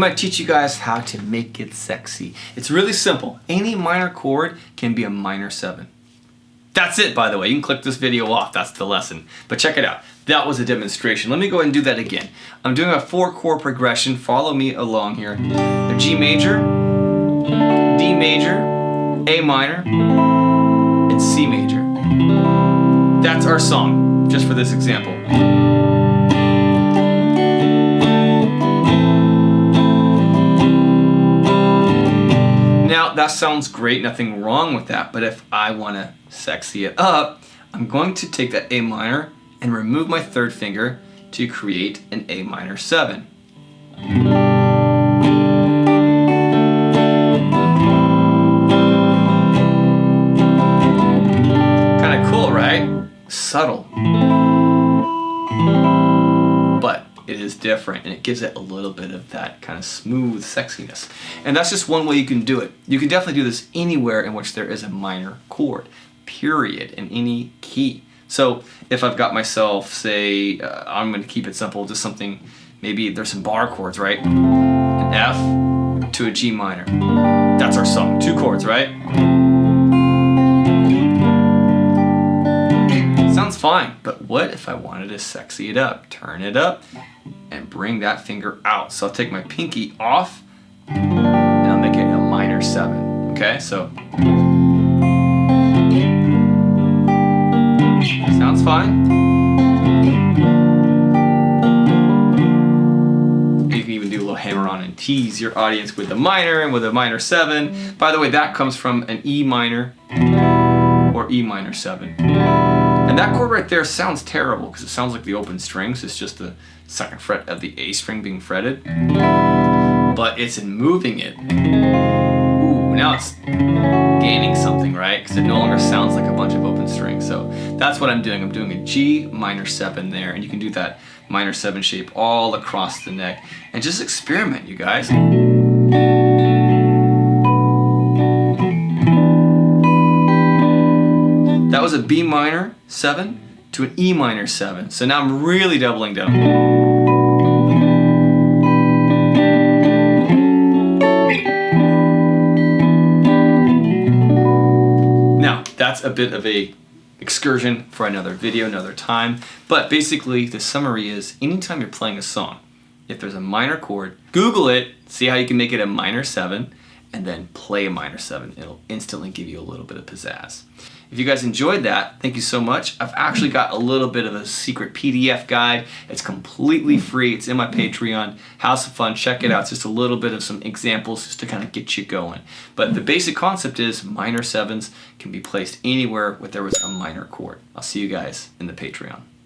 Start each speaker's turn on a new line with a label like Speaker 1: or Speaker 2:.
Speaker 1: I'm going to teach you guys how to make it sexy. It's really simple. Any minor chord can be a minor 7. That's it, by the way. You can click this video off. That's the lesson. But check it out. That was a demonstration. Let me go ahead and do that again. I'm doing a 4-chord progression. Follow me along here. A G major, D major, A minor, and C major. That's our song, just for this example. Now, that sounds great, nothing wrong with that, but if I want to sexy it up, I'm going to take that A minor and remove my 3rd finger to create an A minor 7. Kind of cool, right? Subtle. But it is different, and it gives it a little bit of that kind of smooth sexiness. And that's just one way you can do it. You can definitely do this anywhere in which there is a minor chord, period, in any key. So if I've got myself, say, I'm going to keep it simple, just something, maybe there's some bar chords, right? An F to a G minor. That's our song. 2 chords, right? Sounds fine, but what if I wanted to sexy it up? Turn it up and bring that finger out. So I'll take my pinky off and I'll make it a minor 7. Okay, so sounds fine. You can even do a little hammer on and tease your audience with the minor and with a minor 7. By the way, that comes from an E minor or E minor 7. And that chord right there sounds terrible because it sounds like the open strings. It's just the 2nd fret of the A string being fretted. But it's in moving it. Ooh, now it's gaining something, right? Because it no longer sounds like a bunch of open strings. So that's what I'm doing. I'm doing a G minor 7 there. And you can do that minor 7 shape all across the neck. And just experiment, you guys. That was a B minor 7 to an E minor 7. So now I'm really doubling down. Now, that's a bit of a excursion for another video, another time. But basically, the summary is, anytime you're playing a song, if there's a minor chord, Google it, see how you can make it a minor 7, and then play a minor 7. It'll instantly give you a little bit of pizzazz. If you guys enjoyed that, thank you so much. I've actually got a little bit of a secret PDF guide. It's completely free. It's in my Patreon. House of Fun, check it out. It's just a little bit of some examples just to kind of get you going. But the basic concept is minor 7s can be placed anywhere where there was a minor chord. I'll see you guys in the Patreon.